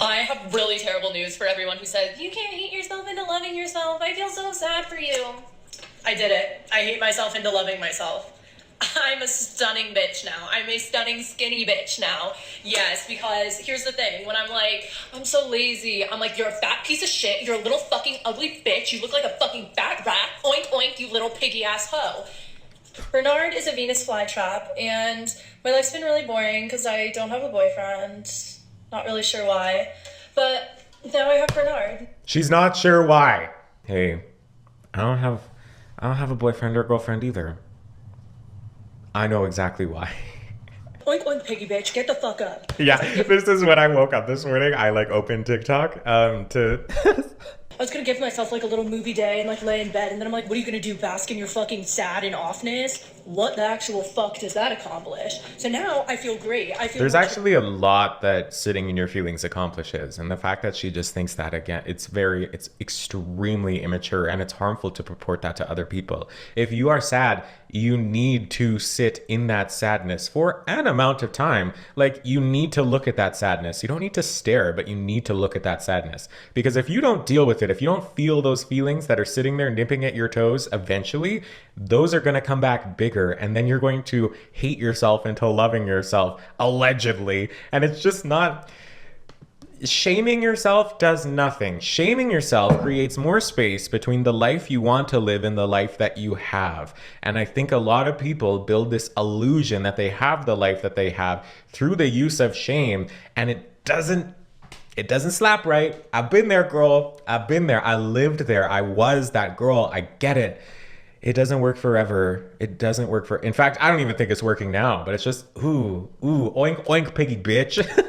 I have really terrible news for everyone who said, you can't hate yourself into loving yourself. I feel so sad for you. I did it. I hate myself into loving myself. I'm a stunning bitch now. I'm a stunning skinny bitch now. Yes, because here's the thing. When I'm like, I'm so lazy, I'm like, you're a fat piece of shit. You're a little fucking ugly bitch. You look like a fucking fat rat. Oink, oink, you little piggy ass hoe. Bernard is a Venus flytrap, and my life's been really boring because I don't have a boyfriend. Not really sure why, but now I have Bernard. She's not sure why. Hey, I don't have a boyfriend or girlfriend either. I know exactly why. Oink oink piggy bitch, get the fuck up. Yeah, this is when I woke up this morning. I opened TikTok to I was gonna give myself a little movie day and lay in bed, and then I'm like, what are you gonna do, bask in your fucking sad and offness? What the actual fuck does that accomplish? So now I feel great. There's actually a lot that sitting in your feelings accomplishes, and the fact that she just thinks that, again, it's extremely immature, and it's harmful to purport that to other people. If you are sad, you need to sit in that sadness for an amount of time. You need to look at that sadness. You don't need to stare, but you need to look at that sadness, because if you don't deal with it, if you don't feel those feelings that are sitting there nipping at your toes, eventually those are going to come back bigger, and then you're going to hate yourself into loving yourself, allegedly. And it's just not. Shaming yourself does nothing. Shaming yourself creates more space between the life you want to live and the life that you have. And I think a lot of people build this illusion that they have the life that they have through the use of shame, and it doesn't slap right. I've been there, girl. I've been there. I lived there. I was that girl. I get it. It doesn't work forever. It doesn't work in fact, I don't even think it's working now, but it's just, ooh, oink, oink, piggy bitch.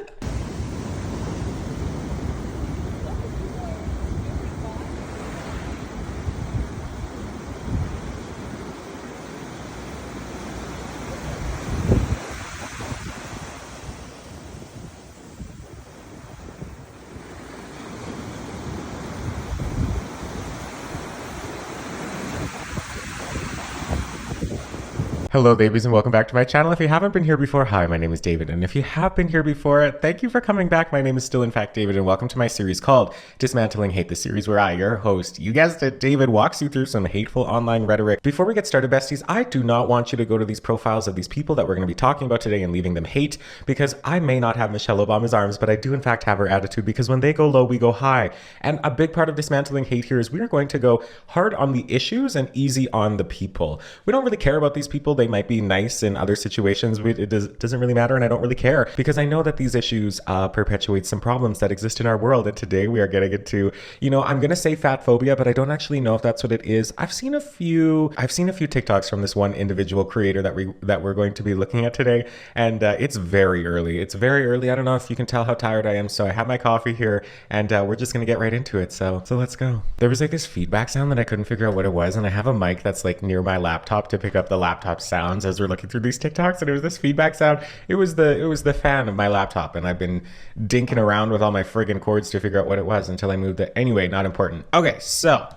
Hello babies, and welcome back to my channel. If you haven't been here before, hi, my name is David, and if you have been here before, thank you for coming back. My name is still in fact David, and welcome to my series called Dismantling Hate, the series where I, your host, you guessed it, David, walks you through some hateful online rhetoric. Before we get started, besties, I do not want you to go to these profiles of these people that we're going to be talking about today and leaving them hate, because I may not have Michelle Obama's arms, but I do in fact have her attitude, because when they go low, we go high. And a big part of Dismantling Hate here is we are going to go hard on the issues and easy on the people. We don't really care about these people. They might be nice in other situations. It doesn't really matter, and I don't really care, because I know that these issues perpetuate some problems that exist in our world. And today we are getting into, I'm gonna say fat phobia, but I don't actually know if that's what it is. I've seen a few TikToks from this one individual creator that we're going to be looking at today, and it's very early. I don't know if you can tell how tired I am, so I have my coffee here, and we're just gonna get right into it. So let's go. There was this feedback sound that I couldn't figure out what it was, and I have a mic that's near my laptop to pick up the laptop sounds as we're looking through these TikToks, and it was this feedback sound. It was the fan of my laptop, and I've been dinking around with all my friggin' cords to figure out what it was until I moved it. Anyway, not important. Okay, so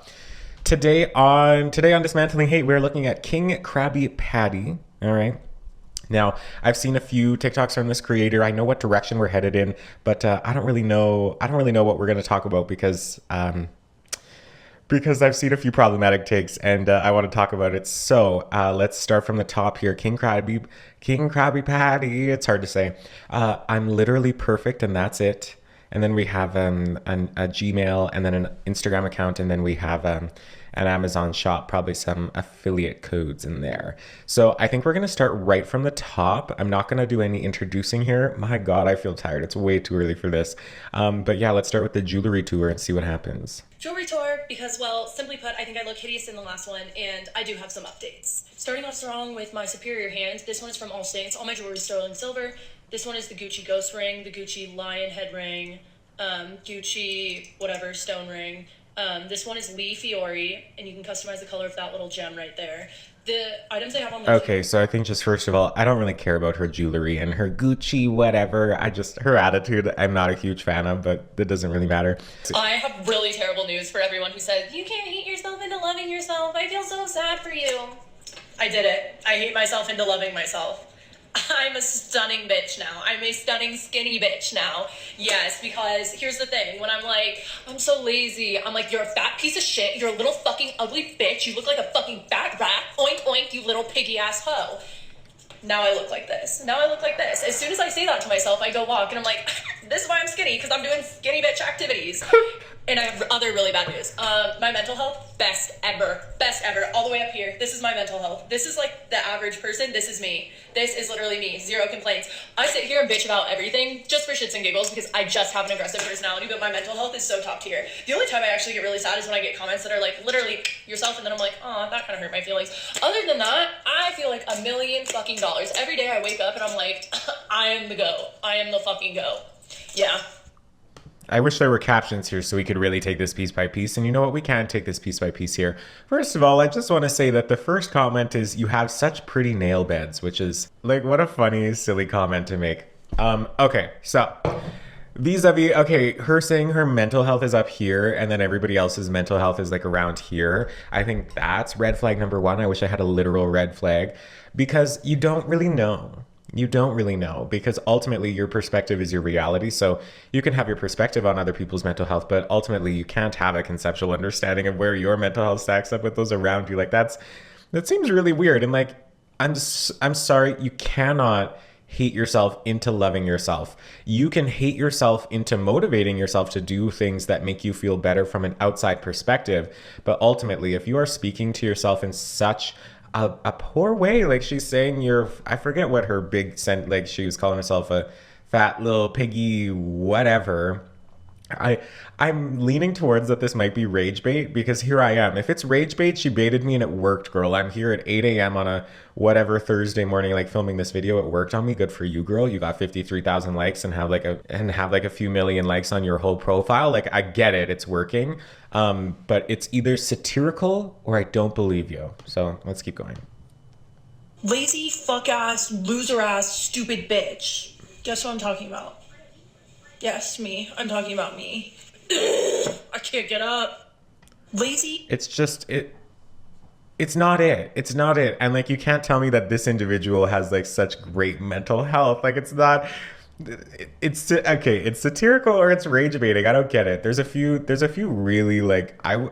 today on Dismantling Hate, we're looking at King Krabby Patty. All right. Now, I've seen a few TikToks from this creator. I know what direction we're headed in, but I don't really know what we're going to talk about, because I've seen a few problematic takes, and I want to talk about it. So let's start from the top here. King Krabby Patty. It's hard to say. I'm literally perfect, and that's it. And then we have a Gmail, and then an Instagram account, and then we have an Amazon shop, probably some affiliate codes in there. So I think we're going to start right from the top. I'm not going to do any introducing here. My God, I feel tired. It's way too early for this. But yeah, let's start with the jewelry tour and see what happens. Jewelry tour, because, well, simply put, I think I look hideous in the last one, and I do have some updates. Starting off strong with my superior hand. This one is from All Saints. All my jewelry is sterling silver. This one is the Gucci ghost ring, the Gucci lion head ring, Gucci whatever stone ring. This one is Lee Fiore, and you can customize the color of that little gem right there. The items I have on my Okay, so I think just first of all, I don't really care about her jewelry and her Gucci whatever. Her attitude, I'm not a huge fan of, but that doesn't really matter. I have really terrible news for everyone who said, you can't hate yourself into loving yourself. I feel so sad for you. I did it. I hate myself into loving myself. I'm a stunning bitch now. I'm a stunning skinny bitch now. Yes, because here's the thing. When I'm like, I'm so lazy, I'm like, you're a fat piece of shit. You're a little fucking ugly bitch. You look like a fucking fat rat. Oink, oink, you little piggy ass hoe. Now I look like this. Now I look like this. As soon as I say that to myself, I go walk and I'm like, this is why I'm skinny, because I'm doing skinny bitch activities. And I have other really bad news. My mental health, best ever, all the way up here. This is my mental health. This is like the average person. This is me. This is literally me. Zero complaints. I sit here and bitch about everything just for shits and giggles because I just have an aggressive personality, but my mental health is so top tier. The only time I actually get really sad is when I get comments that are like, literally, yourself, and then I'm like, oh, that kind of hurt my feelings. Other than that, I feel like $1 million fucking dollars. Every day I wake up and I'm like, I am the go. I am the fucking go. Yeah. I wish there were captions here so we could really take this piece by piece. And you know what? We can take this piece by piece here. First of all, I just want to say that the first comment is, you have such pretty nail beds, which is like, what a funny, silly comment to make. Okay, so vis-a-vis, okay, her saying her mental health is up here and then everybody else's mental health is like around here. I think that's red flag number one. I wish I had a literal red flag, because you don't really know. You don't really know, because ultimately your perspective is your reality. So you can have your perspective on other people's mental health, but ultimately you can't have a conceptual understanding of where your mental health stacks up with those around you. Like that seems really weird. And like, I'm sorry, you cannot hate yourself into loving yourself. You can hate yourself into motivating yourself to do things that make you feel better from an outside perspective. But ultimately, if you are speaking to yourself in such a poor way, like she's saying I forget what her big sent, like she was calling herself a fat little piggy whatever. I'm leaning towards that this might be rage bait, because here I am. If it's rage bait, she baited me and it worked, girl. I'm here at 8 a.m. on a whatever Thursday morning, like filming this video. It worked on me. Good for you, girl. You got 53,000 likes and have like a few million likes on your whole profile. Like, I get it. It's working. But it's either satirical or I don't believe you. So let's keep going. Lazy, fuck ass, loser ass, stupid bitch. Guess what I'm talking about? Yes, me. I'm talking about me. I can't get up. Lazy. It's just, it's not it. It's not it. And like, you can't tell me that this individual has like such great mental health. Like, it's not, it's okay. It's satirical or it's rage baiting. I don't get it. There's a few really like, I'm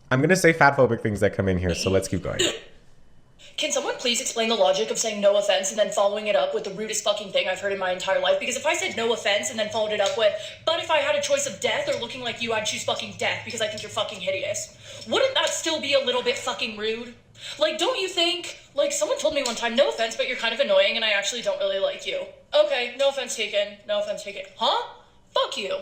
going to say fatphobic things that come in here. So let's keep going. Can someone please explain the logic of saying no offense and then following it up with the rudest fucking thing I've heard in my entire life? Because if I said no offense and then followed it up with, but if I had a choice of death or looking like you, I'd choose fucking death because I think you're fucking hideous. Wouldn't that still be a little bit fucking rude? Like, don't you think, like, someone told me one time, no offense, but you're kind of annoying and I actually don't really like you. Okay, no offense taken. No offense taken. Huh? Fuck you.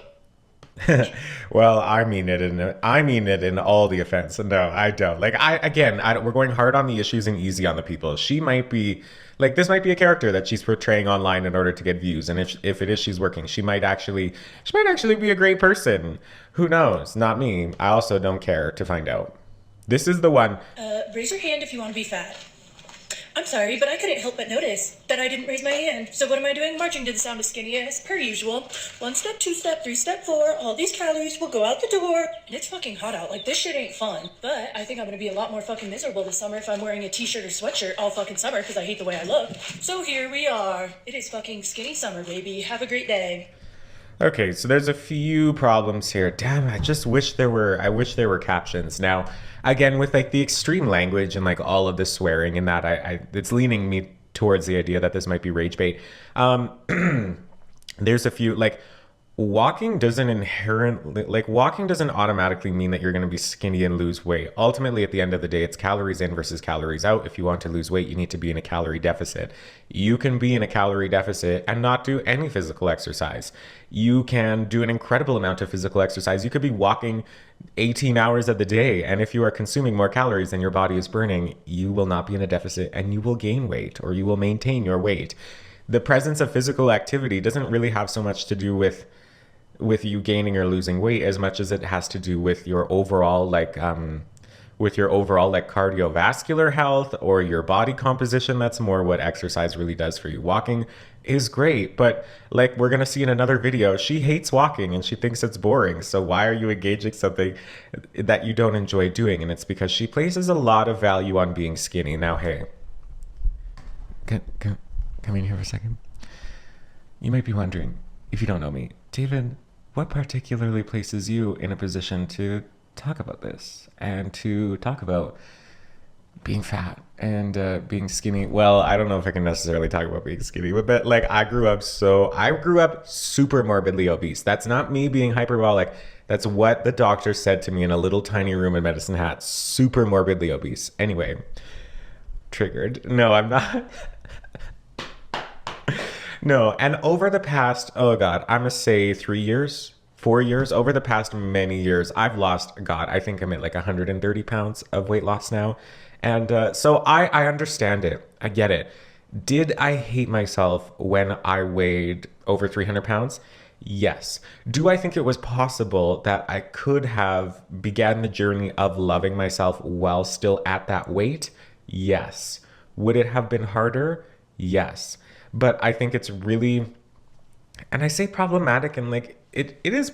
Well, I mean it in all the offense. No, I don't. Like, we're going hard on the issues and easy on the people. She might be like, this might be a character that she's portraying online in order to get views. And if it is, she's working. She might actually be a great person. Who knows? Not me. I also don't care to find out. This is the one. Raise your hand if you want to be fat. I'm sorry, but I couldn't help but notice that I didn't raise my hand. So what am I doing? Marching to the sound of skinny as per usual. 1 step, 2 step, 3 step, 4. All these calories will go out the door. And it's fucking hot out. Like, this shit ain't fun. But I think I'm gonna be a lot more fucking miserable this summer if I'm wearing a t-shirt or sweatshirt all fucking summer because I hate the way I look. So here we are. It is fucking skinny summer, baby. Have a great day. Okay, so there's a few problems here. Damn, I wish there were captions. Now, again, with like the extreme language and like all of the swearing and that, it's leaning me towards the idea that this might be rage bait. There's a few, like, walking doesn't automatically mean that you're going to be skinny and lose weight. Ultimately, at the end of the day, it's calories in versus calories out. If you want to lose weight, you need to be in a calorie deficit. You can be in a calorie deficit and not do any physical exercise. You can do an incredible amount of physical exercise. You could be walking 18 hours of the day, and if you are consuming more calories than your body is burning, you will not be in a deficit and you will gain weight, or you will maintain your weight. The presence of physical activity doesn't really have so much to do with you gaining or losing weight as much as it has to do with your overall cardiovascular health or your body composition. That's more what exercise really does for you. Walking is great, but like we're gonna see in another video, she hates walking and she thinks it's boring. So why are you engaging something that you don't enjoy doing? And it's because she places a lot of value on being skinny. Now, hey, Come in here for a second. You might be wondering, if you don't know me, David, what particularly places you in a position to talk about this and to talk about being fat and being skinny? Well, I don't know if I can necessarily talk about being skinny, but like I grew up super morbidly obese. That's not me being hyperbolic. That's what the doctor said to me in a little tiny room in Medicine Hat. Super morbidly obese. Anyway, triggered. No, I'm not. No, and over the past, oh God, I'm gonna say 3 years, 4 years, over the past many years, I've lost, God, I think I'm at like 130 pounds of weight loss now. And so I understand it. I get it. Did I hate myself when I weighed over 300 pounds? Yes. Do I think it was possible that I could have began the journey of loving myself while still at that weight? Yes. Would it have been harder? Yes. But I think it's really, and I say problematic, and like it is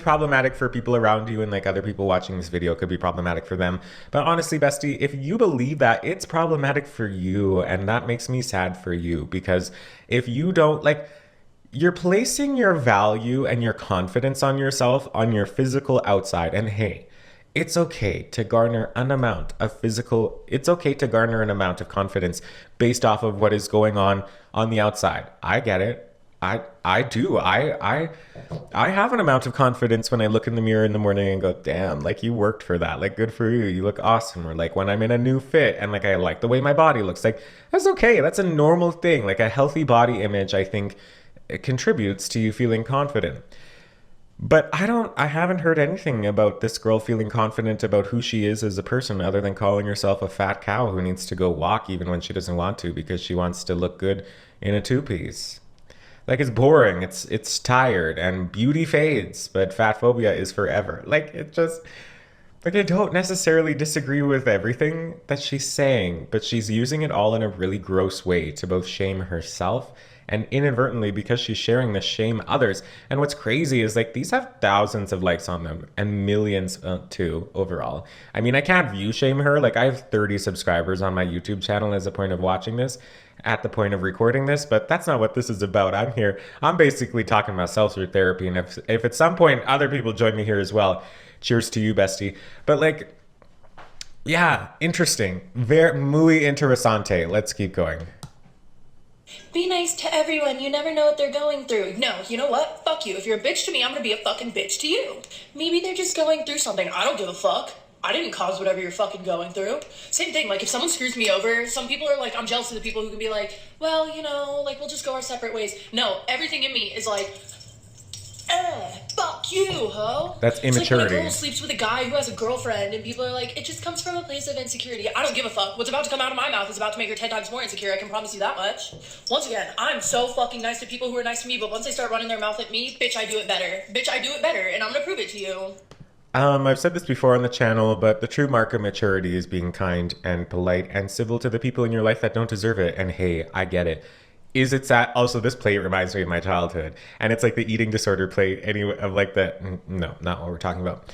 problematic for people around you, and like other people watching this video could be problematic for them. But honestly, bestie, if you believe that, it's problematic for you, and that makes me sad for you, because if you don't, like, you're placing your value and your confidence on yourself on your physical outside. And hey, it's okay to garner an amount of confidence based off of what is going on the outside. I get it. I do. I have an amount of confidence when I look in the mirror in the morning and go, damn, like you worked for that. Like, good for you. You look awesome. Or like when I'm in a new fit and like I like the way my body looks, like that's okay. That's a normal thing. Like a healthy body image, I think it contributes to you feeling confident. But I haven't heard anything about this girl feeling confident about who she is as a person other than calling herself a fat cow who needs to go walk even when she doesn't want to because she wants to look good in a two-piece. Like, it's boring, it's tired, and beauty fades, but fat phobia is forever. Like, it just, like, I don't necessarily disagree with everything that she's saying, but she's using it all in a really gross way to both shame herself and inadvertently, because she's sharing this, shame others. And what's crazy is like these have thousands of likes on them and millions too overall. I mean, I can't view shame her. Like, I have 30 subscribers on my YouTube channel as a point of watching this, at the point of recording this, but that's not what this is about. I'm basically talking about self-care therapy. And if at some point other people join me here as well, cheers to you, bestie. But like, yeah, interesting. Muy interesante. Let's keep going. Be nice to everyone. You never know what they're going through. No, you know what? Fuck you. If you're a bitch to me, I'm gonna be a fucking bitch to you. Maybe they're just going through something. I don't give a fuck. I didn't cause whatever you're fucking going through. Same thing, like if someone screws me over, some people are like, I'm jealous of the people who can be like, well, you know, like we'll just go our separate ways. No, everything in me is like, fuck you, ho. That's immaturity. It's like when a girl sleeps with a guy who has a girlfriend and people are like, it just comes from a place of insecurity. I don't give a fuck. What's about to come out of my mouth is about to make her 10 times more insecure. I can promise you that much. Once again, I'm so fucking nice to people who are nice to me, but once they start running their mouth at me, bitch, I do it better. Bitch, I do it better, and I'm gonna prove it to you. I've said this before on the channel, but the true mark of maturity is being kind and polite and civil to the people in your life that don't deserve it. And hey, I get it. Is it sad? Also, this plate reminds me of my childhood, and it's like the eating disorder plate anyway, of like no, not what we're talking about.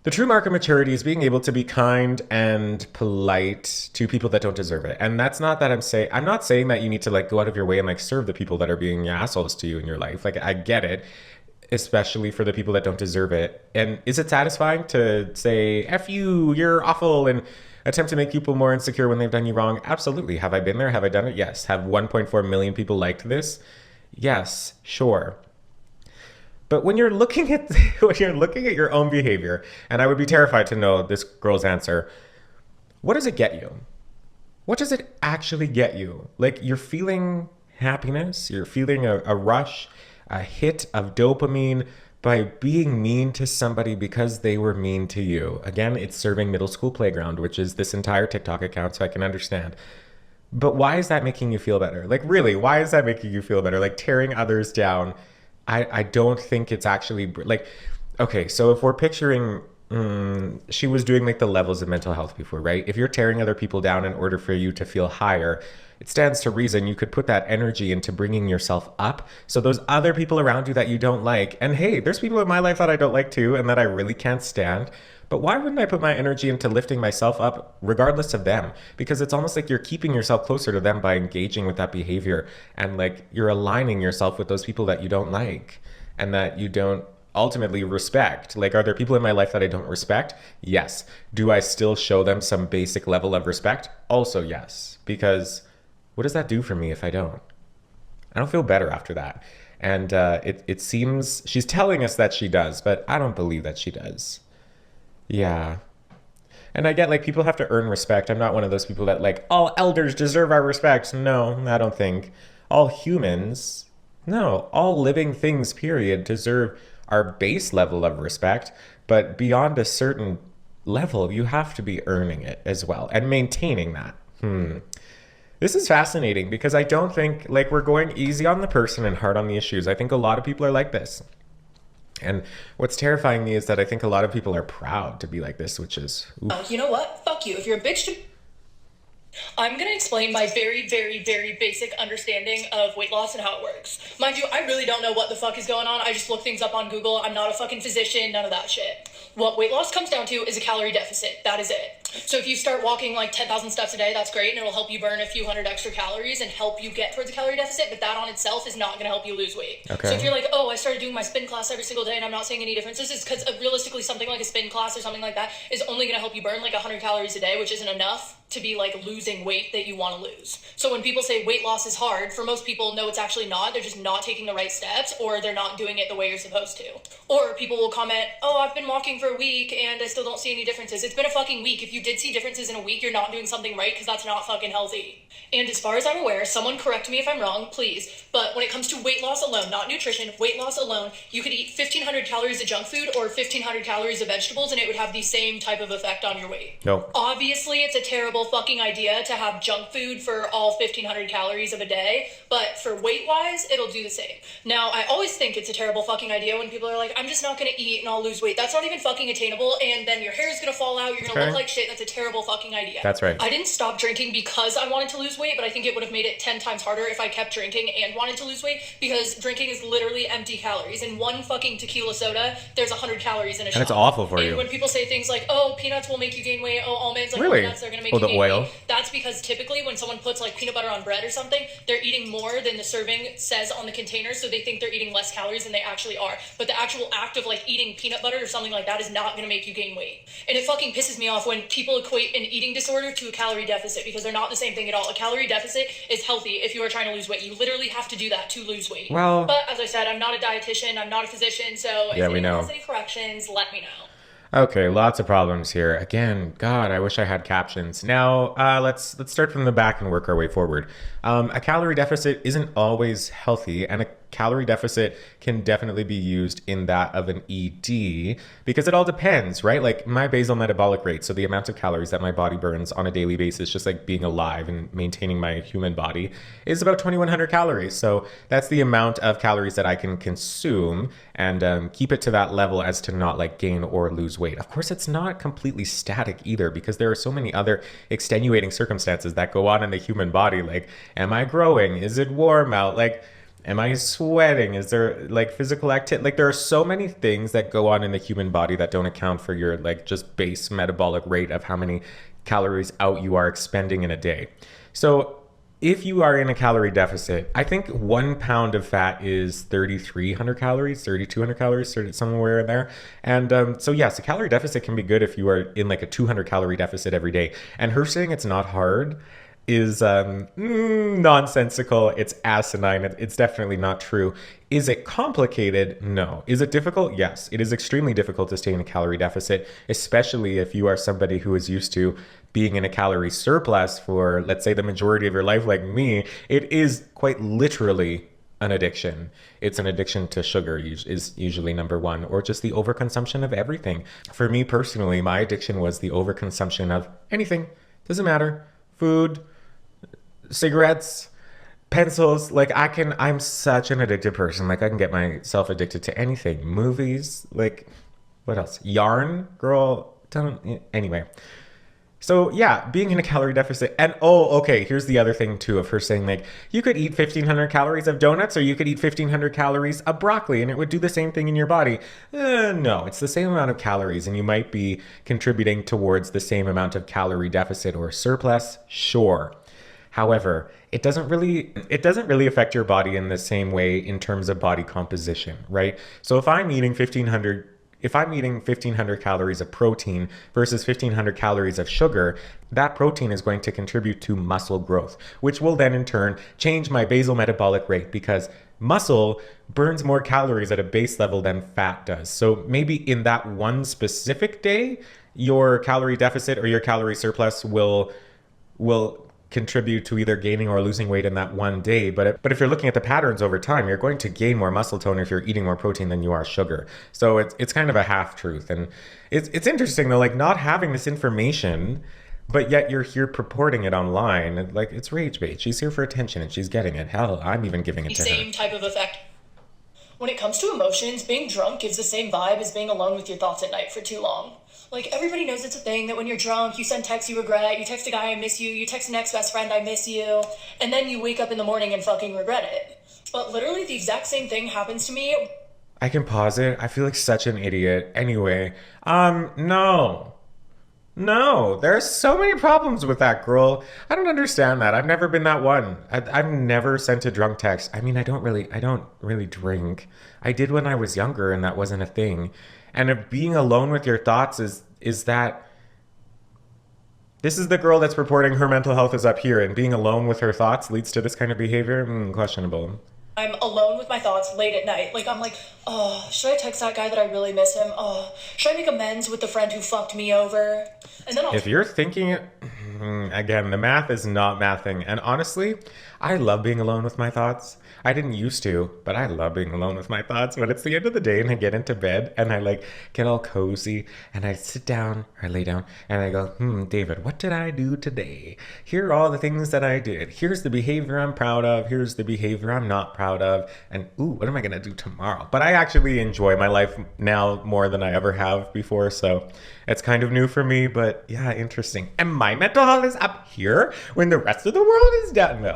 The true mark of maturity is being able to be kind and polite to people that don't deserve it. And that's not that I'm not saying that you need to like go out of your way and like serve the people that are being assholes to you in your life. Like, I get it, especially for the people that don't deserve it. And is it satisfying to say, F you, you're awful, and attempt to make people more insecure when they've done you wrong? Absolutely. Have I been there? Have I done it? Yes. Have 1.4 million people liked this? Yes, sure. But when you're looking at your own behavior, and I would be terrified to know this girl's answer, what does it get you? What does it actually get you? Like, you're feeling happiness, you're feeling a rush, a hit of dopamine by being mean to somebody because they were mean to you. Again, it's serving middle school playground, which is this entire TikTok account, so I can understand. But why is that making you feel better? Like, really, why is that making you feel better? Like, tearing others down, I don't think it's actually, like, okay, so if we're picturing, she was doing like the levels of mental health before, right? If you're tearing other people down in order for you to feel higher, it stands to reason you could put that energy into bringing yourself up. So those other people around you that you don't like, and hey, there's people in my life that I don't like too and that I really can't stand. But why wouldn't I put my energy into lifting myself up regardless of them? Because it's almost like you're keeping yourself closer to them by engaging with that behavior. And like you're aligning yourself with those people that you don't like and that you don't ultimately respect. Like, are there people in my life that I don't respect? Yes. Do I still show them some basic level of respect? Also, yes. Because what does that do for me if I don't? I don't feel better after that. And it seems she's telling us that she does, but I don't believe that she does. Yeah. And I get like people have to earn respect. I'm not one of those people that like all elders deserve our respect. No, I don't think. All humans, no, all living things, period, deserve our base level of respect. But beyond a certain level, you have to be earning it as well and maintaining that. This is fascinating because I don't think like we're going easy on the person and hard on the issues. I think a lot of people are like this. And what's terrifying me is that I think a lot of people are proud to be like this, which is... You know what? Fuck you. If you're a bitch to... I'm going to explain my very, very, very basic understanding of weight loss and how it works. Mind you, I really don't know what the fuck is going on. I just look things up on Google. I'm not a fucking physician, none of that shit. What weight loss comes down to is a calorie deficit. That is it. So if you start walking like 10,000 steps a day, that's great, and it'll help you burn a few hundred extra calories and help you get towards a calorie deficit, but that on itself is not going to help you lose weight. Okay. So if you're like, oh, I started doing my spin class every single day and I'm not seeing any differences, it's because realistically something like a spin class or something like that is only going to help you burn like 100 calories a day, which isn't enough to be like losing weight that you want to lose. So when people say weight loss is hard, for most people, no, it's actually not. They're just not taking the right steps, or they're not doing it the way you're supposed to. Or people will comment, oh, I've been walking for a week and I still don't see any differences. It's been a fucking week. If you did see differences in a week, you're not doing something right, because that's not fucking healthy. And as far as I'm aware, someone correct me if I'm wrong, please, but when it comes to weight loss alone, not nutrition, weight loss alone, you could eat 1,500 calories of junk food or 1,500 calories of vegetables and it would have the same type of effect on your weight. No. Obviously, it's a terrible fucking idea to have junk food for all 1,500 calories of a day, but for weight-wise, it'll do the same. Now, I always think it's a terrible fucking idea when people are like, I'm just not gonna eat and I'll lose weight. That's not even fucking attainable, and then your hair is gonna fall out, you're gonna look like shit. That's a terrible fucking idea. That's right. I didn't stop drinking because I wanted to lose weight, but I think it would have made it 10 times harder if I kept drinking and wanted to lose weight, because drinking is literally empty calories. In one fucking tequila soda, there's 100 calories in a shot. And it's awful for you. And when people say things like, oh, peanuts will make you gain weight, oh, almonds, like really? nuts, they're gonna make you the gain oil? weight. That's because typically when someone puts like peanut butter on bread or something, they're eating more than the serving says on the container, so they think they're eating less calories than they actually are. But the actual act of like eating peanut butter or something like that is not gonna make you gain weight. And it fucking pisses me off when people equate an eating disorder to a calorie deficit, because they're not the same thing at all. A calorie deficit is healthy if you are trying to lose weight. You literally have to do that to lose weight. Well, but as I said, I'm not a dietitian, I'm not a physician, so if anyone has any corrections, let me know. Okay, lots of problems here. Again, God, I wish I had captions. Now, let's start from the back and work our way forward. A calorie deficit isn't always healthy, and a calorie deficit can definitely be used in that of an ED, because it all depends, right? Like my basal metabolic rate, so the amount of calories that my body burns on a daily basis, just like being alive and maintaining my human body, is about 2,100 calories. So that's the amount of calories that I can consume and keep it to that level as to not like gain or lose weight. Of course, it's not completely static either, because there are so many other extenuating circumstances that go on in the human body. Like, am I growing? Is it warm out? Like, am I sweating? Is there like physical activity? Like, there are so many things that go on in the human body that don't account for your like just base metabolic rate of how many calories out you are expending in a day. So if you are in a calorie deficit, I think 1 pound of fat is 3,300 calories, 3,200 calories, somewhere in there. And so yes, a calorie deficit can be good if you are in like a 200 calorie deficit every day. And her saying it's not hard is nonsensical. It's asinine. It's definitely not true. Is it complicated? No. Is it difficult? Yes. It is extremely difficult to stay in a calorie deficit, especially if you are somebody who is used to being in a calorie surplus for, let's say, the majority of your life, like me. It is quite literally an addiction. It's an addiction to sugar is usually number one, or just the overconsumption of everything. For me personally, my addiction was the overconsumption of anything. Doesn't matter. Food, cigarettes, pencils. Like I'm such an addicted person. Like I can get myself addicted to anything. Movies, like what else? Yarn, girl, anyway. So yeah, being in a calorie deficit, and oh, okay, here's the other thing too of her saying like you could eat 1,500 calories of donuts or you could eat 1,500 calories of broccoli and it would do the same thing in your body. No, it's the same amount of calories and you might be contributing towards the same amount of calorie deficit or surplus, sure. However, it doesn't really affect your body in the same way in terms of body composition, right? So if I'm eating 1,500 calories of protein versus 1,500 calories of sugar, that protein is going to contribute to muscle growth, which will then in turn change my basal metabolic rate because muscle burns more calories at a base level than fat does. So maybe in that one specific day, your calorie deficit or your calorie surplus will contribute to either gaining or losing weight in that one day. But if you're looking at the patterns over time, you're going to gain more muscle tone if you're eating more protein than you are sugar. So it's kind of a half truth. And it's interesting though, like not having this information, but yet you're here purporting it online. Like it's rage bait. She's here for attention and she's getting it. Hell, I'm even giving it to her. Same type of effect. When it comes to emotions, being drunk gives the same vibe as being alone with your thoughts at night for too long. Like, everybody knows it's a thing that when you're drunk, you send texts you regret, you text a guy, I miss you text an ex-best friend, I miss you, and then you wake up in the morning and fucking regret it. But literally the exact same thing happens to me. I can pause it. I feel like such an idiot. Anyway, no. No, there's so many problems with that girl. I don't understand that. I've never been that one. I've never sent a drunk text. I mean, I don't really drink. I did when I was younger, and that wasn't a thing. And if being alone with your thoughts is that this is the girl that's reporting her mental health is up here, and being alone with her thoughts leads to this kind of behavior? Questionable. I'm alone with my thoughts late at night. Like, I'm like, oh, should I text that guy that I really miss him? Oh, should I make amends with the friend who fucked me over? And then if you're thinking it, again, the math is not mathing. And honestly, I love being alone with my thoughts. I didn't used to, but I love being alone with my thoughts. But it's the end of the day and I get into bed and I like get all cozy and I sit down or lay down and I go, David, what did I do today? Here are all the things that I did. Here's the behavior I'm proud of. Here's the behavior I'm not proud of. And what am I going to do tomorrow? But I actually enjoy my life now more than I ever have before. So it's kind of new for me, but yeah, interesting. And my mental health is up here when the rest of the world is down. No.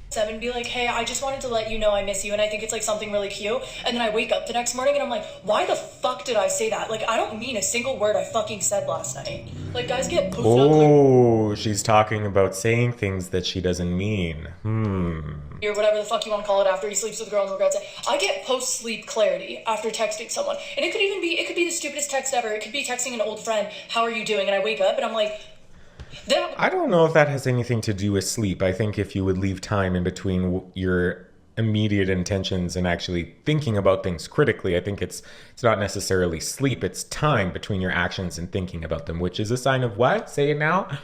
7 be like, hey, I just wanted to let you know I miss you, and I think it's like something really cute. And then I wake up the next morning and I'm like, why the fuck did I say that? Like, I don't mean a single word I fucking said last night. Like, guys get posted Oh, she's talking about saying things that she doesn't mean. Or whatever the fuck you want to call it after he sleeps with a girl and regrets it. I get post-sleep clarity after texting someone. And it could be the stupidest text ever. It could be texting an old friend, how are you doing? And I wake up and I'm like, I don't know if that has anything to do with sleep. I think if you would leave time in between your immediate intentions and actually thinking about things critically, I think it's not necessarily sleep. It's time between your actions and thinking about them, which is a sign of what? Say it now. I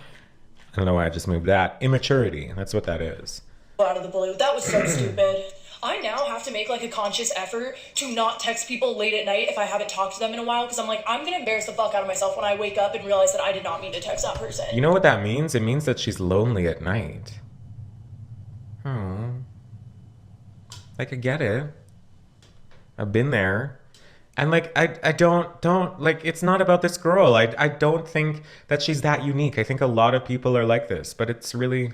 don't know why I just moved that. Immaturity. That's what that is. Out of the blue. That was so stupid. I now have to make like a conscious effort to not text people late at night if I haven't talked to them in a while, because I'm like, I'm gonna embarrass the fuck out of myself when I wake up and realize that I did not mean to text that person. You know what that means? It means that she's lonely at night. Like, I get it. I've been there. And like, I don't like, it's not about this girl. I don't think that she's that unique. I think a lot of people are like this, but it's really,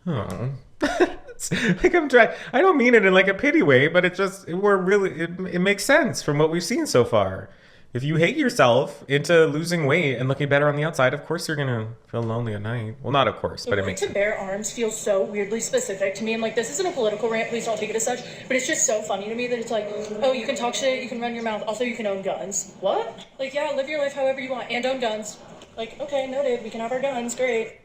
like I'm trying, I don't mean it in like a pity way, but it makes sense from what we've seen so far. If you hate yourself into losing weight and looking better on the outside, of course you're gonna feel lonely at night. Well, not of course, but it makes sense. To bear arms feels so weirdly specific to me, and like, this isn't a political rant, please don't take it as such, but it's just so funny to me that it's like, oh, you can talk shit, you can run your mouth, also you can own guns. What? Like, yeah, live your life however you want and own guns. Like, okay, noted, we can have our guns, great.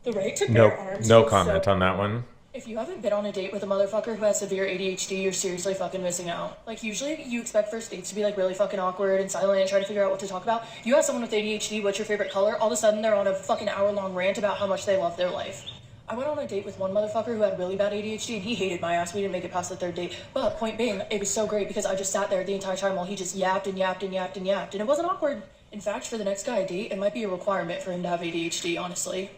The right to bear arms. No comment on that one. If you haven't been on a date with a motherfucker who has severe ADHD, you're seriously fucking missing out. Like, usually you expect first dates to be like really fucking awkward and silent and trying to figure out what to talk about. You have someone with ADHD, what's your favorite color? All of a sudden they're on a fucking hour-long rant about how much they love their life. I went on a date with one motherfucker who had really bad ADHD and he hated my ass. We didn't make it past the third date. But point being, it was so great because I just sat there the entire time while he just yapped and yapped and yapped and yapped. And it wasn't awkward. In fact, for the next guy I date, it might be a requirement for him to have ADHD, honestly.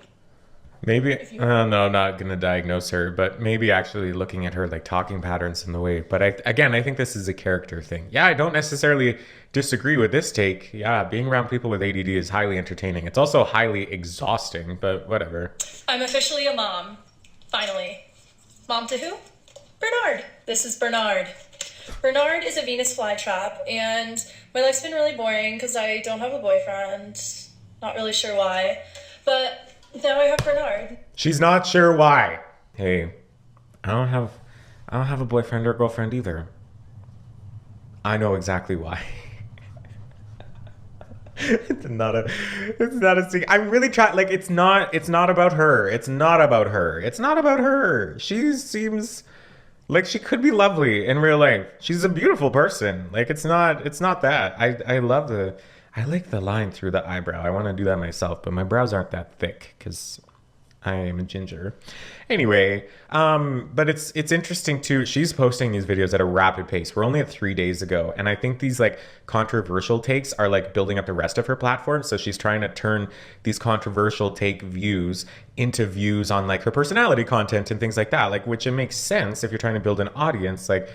Maybe, no, I'm not gonna diagnose her, but maybe actually looking at her like talking patterns in the way. But I think this is a character thing. Yeah, I don't necessarily disagree with this take. Yeah, being around people with ADD is highly entertaining. It's also highly exhausting, but whatever. I'm officially a mom. Finally. Mom to who? Bernard. This is Bernard. Bernard is a Venus flytrap, and my life's been really boring because I don't have a boyfriend. Not really sure why, but now I have Bernard. She's not sure why. Hey, I don't have a boyfriend or girlfriend either. I know exactly why. It's not a secret. I'm really trying, like, it's not about her. It's not about her. She seems like she could be lovely in real life. She's a beautiful person. Like, it's not that. I like the line through the eyebrow. I want to do that myself, but my brows aren't that thick because I am a ginger. Anyway, but it's interesting too. She's posting these videos at a rapid pace. We're only at 3 days ago, and I think these like controversial takes are like building up the rest of her platform. So she's trying to turn these controversial take views into views on like her personality content and things like that. Like, which it makes sense if you're trying to build an audience. Like,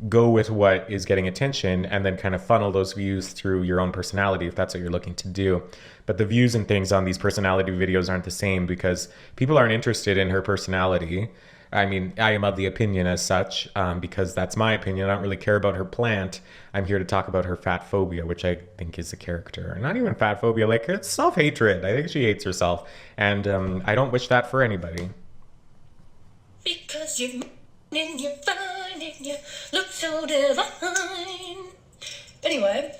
go with what is getting attention and then kind of funnel those views through your own personality if that's what you're looking to do. But the views and things on these personality videos aren't the same because people aren't interested in her personality. I mean, I am of the opinion as such, because that's my opinion. I don't really care about her plant. I'm here to talk about her fat phobia, which I think is a character. Not even fat phobia, like it's self-hatred. I think she hates herself. And I don't wish that for anybody. Because you're and you're fine and you look so divine. Anyway,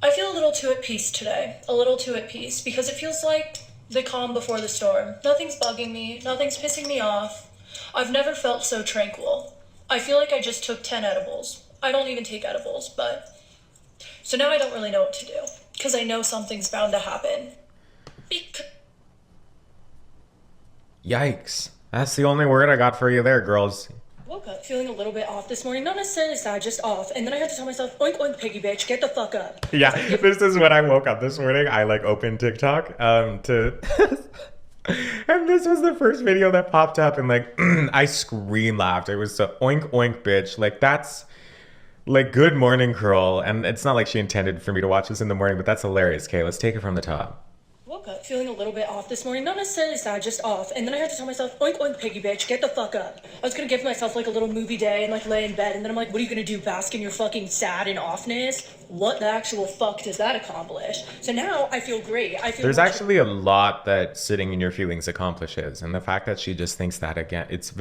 I feel a little too at peace today. A little too at peace because it feels like the calm before the storm. Nothing's bugging me. Nothing's pissing me off. I've never felt so tranquil. I feel like I just took 10 edibles. I don't even take edibles, but... So now I don't really know what to do because I know something's bound to happen. Yikes. That's the only word I got for you there, girls. Woke up feeling a little bit off this morning. Not necessarily sad, just off. And then I had to tell myself, oink, oink, piggy bitch, get the fuck up. Yeah, this is when I woke up this morning. I like opened TikTok to... and this was the first video that popped up and like, I scream laughed. It was so oink, oink, bitch. Like that's... Like, good morning, girl. And it's not like she intended for me to watch this in the morning, but that's hilarious. Okay, let's take it from the top. Woke up feeling a little bit off this morning. Not necessarily sad, just off. And then I had to tell myself, oink, oink, piggy bitch, get the fuck up. I was gonna give myself like a little movie day and like lay in bed. And then I'm like, what are you gonna do, bask in your fucking sad and offness? What the actual fuck does that accomplish? So now I feel great. I feel There's actually a lot that sitting in your feelings accomplishes. And the fact that she just thinks that again, it's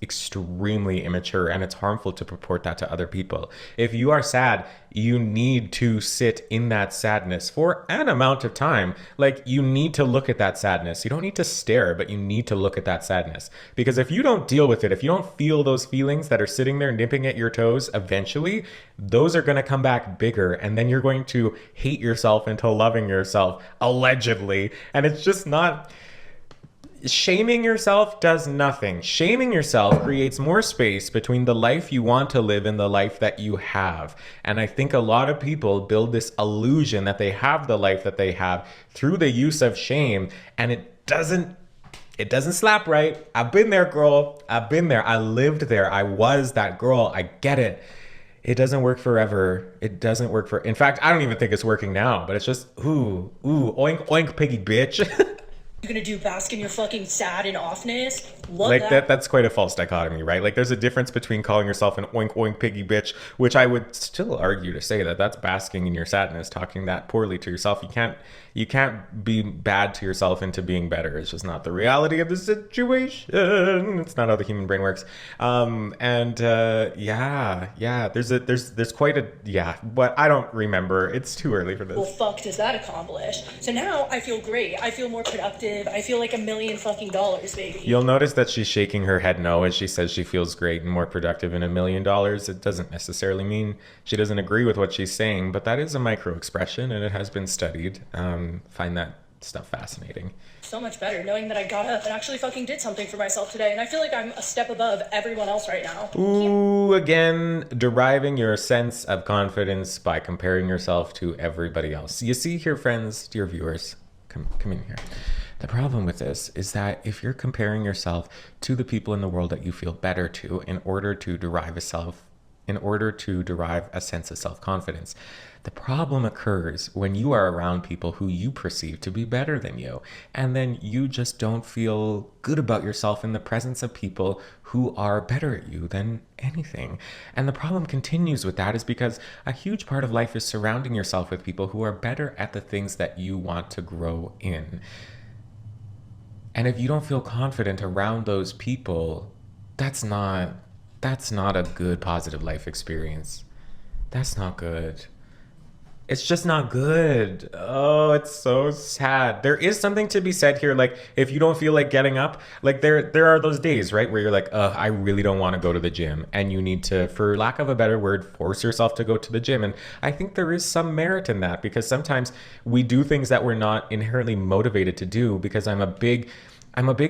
extremely immature and it's harmful to purport that to other people. If you are sad, you need to sit in that sadness for an amount of time. Like, you need to look at that sadness. You don't need to stare, but you need to look at that sadness. Because if you don't deal with it, if you don't feel those feelings that are sitting there nipping at your toes, eventually, those are going to come back bigger. And then you're going to hate yourself into loving yourself, allegedly. And it's just not... Shaming yourself does nothing. Shaming yourself creates more space between the life you want to live and the life that you have. And I think a lot of people build this illusion that they have the life that they have through the use of shame, and it doesn't slap right. I've been there, girl. I've been there. I lived there. I was that girl. I get it. It doesn't work forever. It doesn't work in fact, I don't even think it's working now, but it's just, ooh, oink, oink, piggy bitch. You're gonna do, bask in your fucking sad and offness? What like that's quite a false dichotomy, right? Like, there's a difference between calling yourself an oink oink piggy bitch, which I would still argue to say that that's basking in your sadness, talking that poorly to yourself. You can't be bad to yourself into being better. It's just not the reality of the situation. It's not how the human brain works. There's quite a but I don't remember. It's too early for this. Well, fuck does that accomplish? So now I feel great. I feel more productive. I feel like $1 million fucking dollars, baby. You'll notice that she's shaking her head no as she says she feels great and more productive in $1 million. It doesn't necessarily mean she doesn't agree with what she's saying, but that is a micro expression and it has been studied. Find that stuff fascinating. So much better knowing that I got up and actually fucking did something for myself today, and I feel like I'm a step above everyone else right now. Ooh, again, deriving your sense of confidence by comparing yourself to everybody else. You see here, friends, dear viewers, come in here. The problem with this is that if you're comparing yourself to the people in the world that you feel better to in order to derive a sense of self-confidence, the problem occurs when you are around people who you perceive to be better than you, and then you just don't feel good about yourself in the presence of people who are better at you than anything. And the problem continues with that is because a huge part of life is surrounding yourself with people who are better at the things that you want to grow in. And if you don't feel confident around those people, that's not a good positive life experience. That's not good. It's just not good. Oh, it's so sad. There is something to be said here. Like, if you don't feel like getting up, like there are those days, right, where you're like, I really don't want to go to the gym. And you need to, for lack of a better word, force yourself to go to the gym. And I think there is some merit in that because sometimes we do things that we're not inherently motivated to do because I'm a big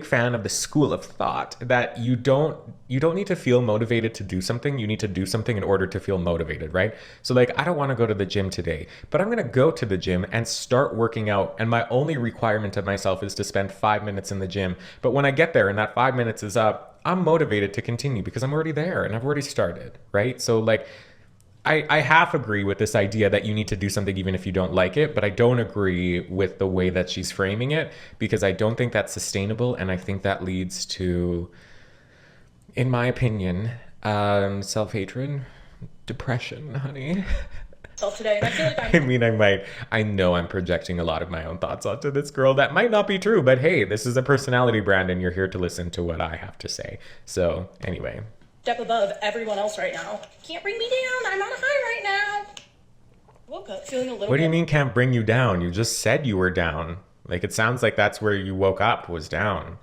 fan of the school of thought that you don't need to feel motivated to do something. You need to do something in order to feel motivated, right? So like, I don't want to go to the gym today, but I'm going to go to the gym and start working out. And my only requirement of myself is to spend 5 minutes in the gym. But when I get there and that 5 minutes is up, I'm motivated to continue because I'm already there and I've already started, right? So like, I half agree with this idea that you need to do something even if you don't like it, but I don't agree with the way that she's framing it because I don't think that's sustainable. And I think that leads to, in my opinion, self-hatred, depression, honey. Today, and I feel like I know I'm projecting a lot of my own thoughts onto this girl. That might not be true, but hey, this is a personality brand and you're here to listen to what I have to say. So anyway. Step above everyone else right now. Can't bring me down. I'm on a high right now. Woke up feeling a little. What do you mean can't bring you down? You just said you were down. Like, it sounds like that's where you woke up, was down.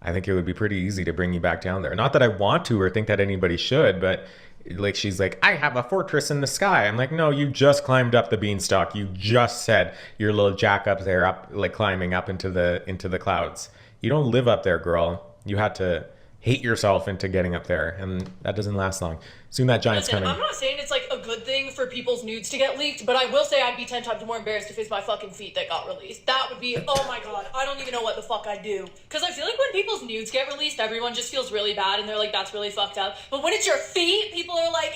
I think it would be pretty easy to bring you back down there. Not that I want to or think that anybody should, but like, she's like, I have a fortress in the sky. I'm like, no, you just climbed up the beanstalk. You just said your little jack up there, up like climbing up into the clouds. You don't live up there, girl. You had to hate yourself into getting up there, and that doesn't last long. Soon that giant's coming. I'm not saying it's like a good thing for people's nudes to get leaked, but I will say I'd be 10 times more embarrassed if it's my fucking feet that got released. That would be, oh my god, I don't even know what the fuck I'd do. Because I feel like when people's nudes get released, everyone just feels really bad, and they're like, that's really fucked up. But when it's your feet, people are like,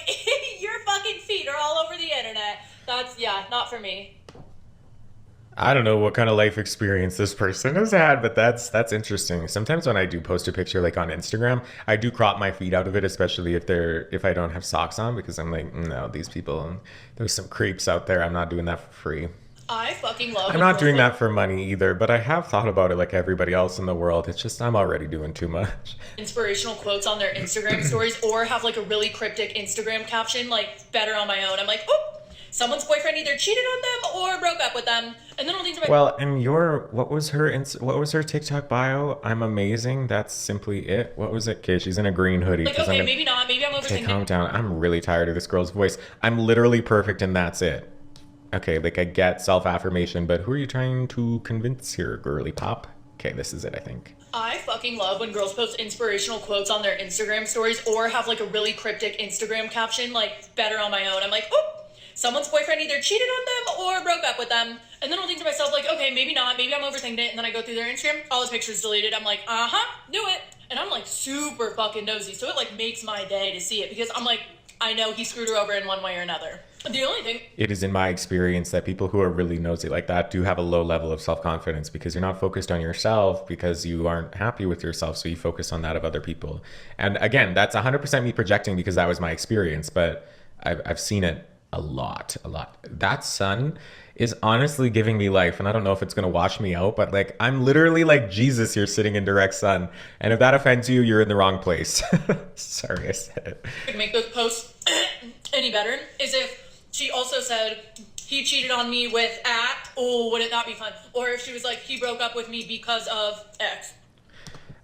your fucking feet are all over the internet. That's, yeah, not for me. I don't know what kind of life experience this person has had, but that's interesting. Sometimes when I do post a picture like on Instagram, I do crop my feet out of it, especially if I don't have socks on, because I'm like, no, these people, there's some creeps out there. I'm not doing that for free. I fucking love it. I'm not doing that for money either, but I have thought about it like everybody else in the world. It's just I'm already doing too much. Inspirational quotes on their Instagram stories, or have like a really cryptic Instagram caption, like better on my own. I'm like, oh, someone's boyfriend either cheated on them or broke up with them. And then I'll think to well, and what was her TikTok bio? I'm amazing. That's simply it. What was it? Okay, she's in a green hoodie. Like, okay, maybe not. Maybe I'm overthinking. Okay, calm down. I'm really tired of this girl's voice. I'm literally perfect and that's it. Okay, like I get self-affirmation, but who are you trying to convince here, girly pop? Okay, this is it, I think. I fucking love when girls post inspirational quotes on their Instagram stories, or have like a really cryptic Instagram caption, like better on my own. I'm like, oh, someone's boyfriend either cheated on them or broke up with them. And then I'll think to myself, like, okay, maybe not. Maybe I'm overthinking it. And then I go through their Instagram, all his pictures deleted. I'm like, knew it. And I'm like super fucking nosy. So it like makes my day to see it, because I'm like, I know he screwed her over in one way or another. The only thing... It is in my experience that people who are really nosy like that do have a low level of self-confidence, because you're not focused on yourself because you aren't happy with yourself. So you focus on that of other people. And again, that's 100% me projecting because that was my experience, but I've seen it a lot. That sun is honestly giving me life, and I don't know if it's going to wash me out, but like, I'm literally like Jesus here sitting in direct sun. And if that offends you, you're in the wrong place. Sorry, I said it. To make those posts any better is if she also said he cheated on me with would it not be fun? Or if she was like, he broke up with me because of X.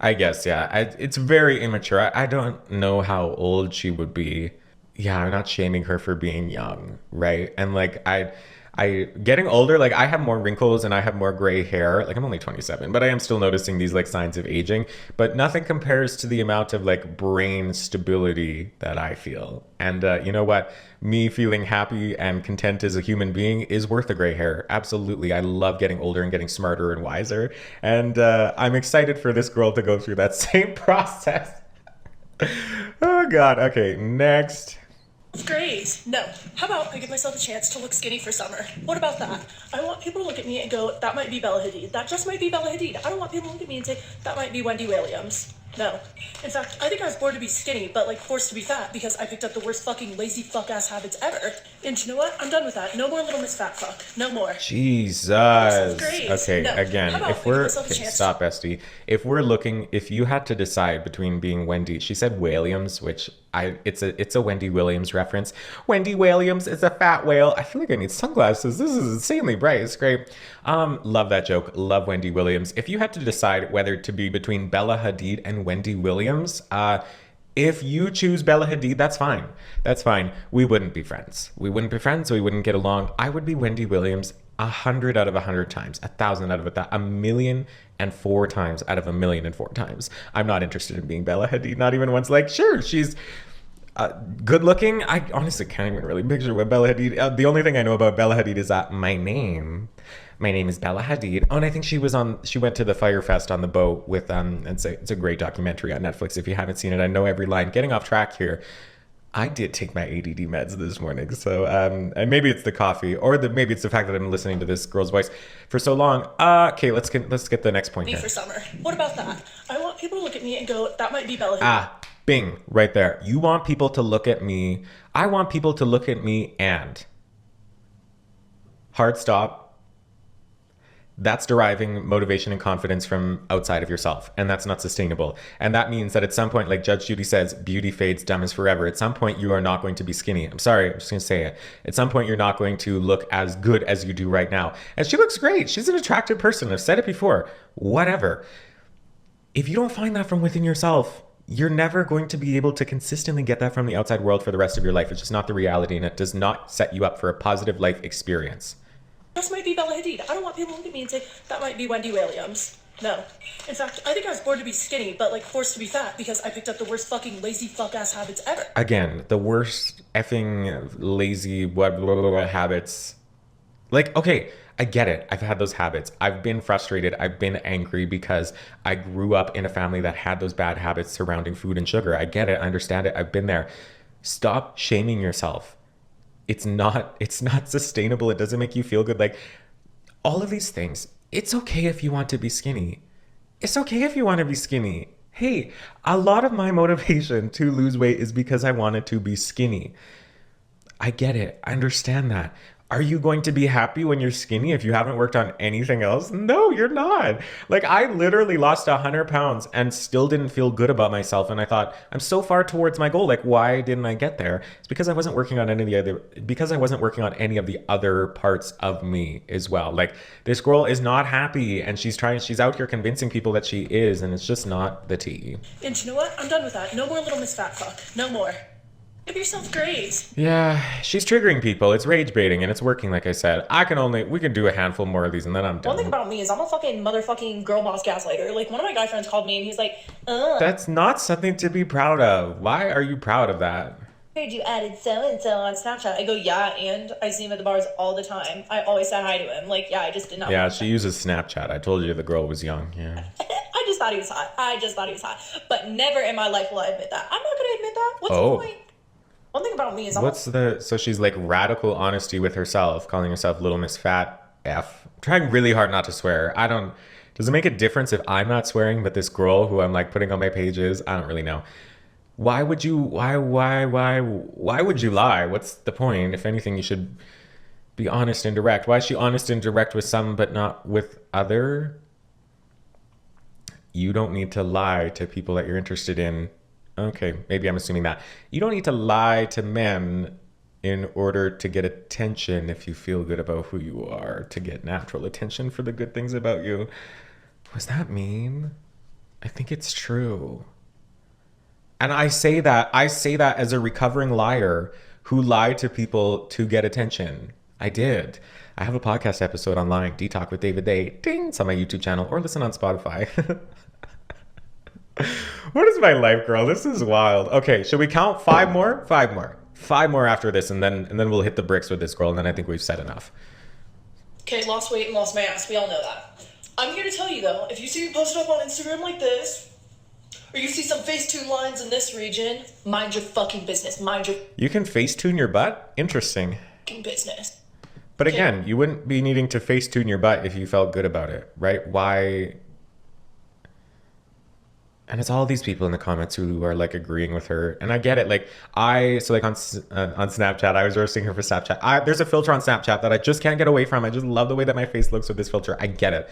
I guess, yeah. It's very immature. I don't know how old she would be. Yeah, I'm not shaming her for being young, right? And like, I I getting older, like I have more wrinkles and I have more gray hair. Like I'm only 27, but I am still noticing these like signs of aging. But nothing compares to the amount of like brain stability that I feel. And you know what? Me feeling happy and content as a human being is worth the gray hair. Absolutely. I love getting older and getting smarter and wiser. And I'm excited for this girl to go through that same process. Oh God. Okay, next. Great. No. How about I give myself a chance to look skinny for summer? What about that? I want people to look at me and go, that might be Bella Hadid. That just might be Bella Hadid. I don't want people to look at me and say, that might be Wendy Williams. No. In fact, I think I was born to be skinny, but like forced to be fat because I picked up the worst fucking lazy fuck ass habits ever. And you know what? I'm done with that. No more Little Miss Fat Fuck. No more. Jesus. Great. Okay, No. again, How about if I give we're myself a okay, chance stop, bestie. If we're looking, if you had to decide between being Wendy, she said Williams, which it's a Wendy Williams reference. Wendy Williams is a fat whale. I feel like I need sunglasses. This is insanely bright. It's great. Love that joke. Love Wendy Williams. If you had to decide whether to be between Bella Hadid and Wendy Williams, if you choose Bella Hadid, that's fine. That's fine. We wouldn't be friends. We wouldn't be friends. We wouldn't get along. I would be Wendy Williams 100 out of 100 times, 1,000 out of 1,000,004 times out of 1,000,004 times. I'm not interested in being Bella Hadid. Not even once. Like, sure, she's good looking. I honestly can't even really picture what Bella Hadid. The only thing I know about Bella Hadid is that my name is Bella Hadid. Oh, and I think she went to the Fire Fest on the boat with it's a great documentary on Netflix if you haven't seen it. I know every line. Getting off track here. I did take my ADD meds this morning, so and maybe it's the coffee, or maybe it's the fact that I'm listening to this girl's voice for so long. Okay, let's get the next point here. for summer. What about that? I want people to look at me and go, that might be Bella Hadid. Bing, right there. You want people to look at me. I want people to look at me and hard stop. That's deriving motivation and confidence from outside of yourself. And that's not sustainable. And that means that at some point, like Judge Judy says, beauty fades, dumb is forever. At some point, you are not going to be skinny. I'm sorry, I'm just going to say it. At some point, you're not going to look as good as you do right now. And she looks great. She's an attractive person. I've said it before. Whatever. If you don't find that from within yourself, you're never going to be able to consistently get that from the outside world for the rest of your life. It's just not the reality, and it does not set you up for a positive life experience. This might be Bella Hadid. I don't want people to look at me and say, that might be Wendy Williams. No. In fact, I think I was born to be skinny, but like forced to be fat because I picked up the worst fucking lazy fuck ass habits ever. Again, the worst effing lazy habits. Like, okay, I get it. I've had those habits. I've been frustrated. I've been angry because I grew up in a family that had those bad habits surrounding food and sugar. I get it. I understand it. I've been there. Stop shaming yourself. It's not sustainable. It doesn't make you feel good. Like all of these things. It's okay if you want to be skinny. It's okay if you want to be skinny. Hey, a lot of my motivation to lose weight is because I wanted to be skinny. I get it. I understand that. Are you going to be happy when you're skinny if you haven't worked on anything else? No, you're not. Like I literally lost 100 pounds and still didn't feel good about myself. And I thought, I'm so far towards my goal. Like, why didn't I get there? It's because I wasn't working on any of the other parts of me as well. Like this girl is not happy and she's out here convincing people that she is, and it's just not the tea. And you know what? I'm done with that. No more Little Miss Fat Fuck. No more. Give yourself grace. Yeah, she's triggering people. It's rage baiting and it's working, like I said. We can do a handful more of these and then I'm done. One thing about me is I'm a fucking motherfucking girl boss gaslighter. Like one of my guy friends called me and he's like, That's not something to be proud of. Why are you proud of that? I heard you added so-and-so on Snapchat. I go, yeah, and I see him at the bars all the time. I always say hi to him. Like, yeah, I just did not. Yeah, she uses Snapchat. I told you the girl was young. Yeah. I just thought he was hot. But never in my life will I admit that. I'm not going to admit that. What's the point? One thing about me is so she's like radical honesty with herself, calling herself Little Miss Fat F. I'm trying really hard not to swear. Does it make a difference if I'm not swearing, but this girl who I'm like putting on my pages, I don't really know. Why would you lie? What's the point? If anything, you should be honest and direct. Why is she honest and direct with some but not with other? You don't need to lie to people that you're interested in. Okay, maybe I'm assuming that. You don't need to lie to men in order to get attention if you feel good about who you are, to get natural attention for the good things about you. Was that mean? I think it's true. And I say that as a recovering liar who lied to people to get attention. I did. I have a podcast episode online, Detox with David Day. Ding! It's on my YouTube channel, or listen on Spotify. What is my life, girl? This is wild. Okay, should we count 5 more? 5 more. 5 more after this, and then we'll hit the bricks with this girl, and then I think we've said enough. Okay, lost weight and lost my ass. We all know that. I'm here to tell you though, if you see me posted up on Instagram like this, or you see some Facetune lines in this region, mind your fucking business. Mind your You can Facetune your butt? Interesting. fucking business. But again, you wouldn't be needing to Facetune your butt if you felt good about it, right? Why? And it's all these people in the comments who are like agreeing with her, and I get it. Like on Snapchat, I was roasting her for Snapchat. There's a filter on Snapchat that I just can't get away from. I just love the way that my face looks with this filter. I get it.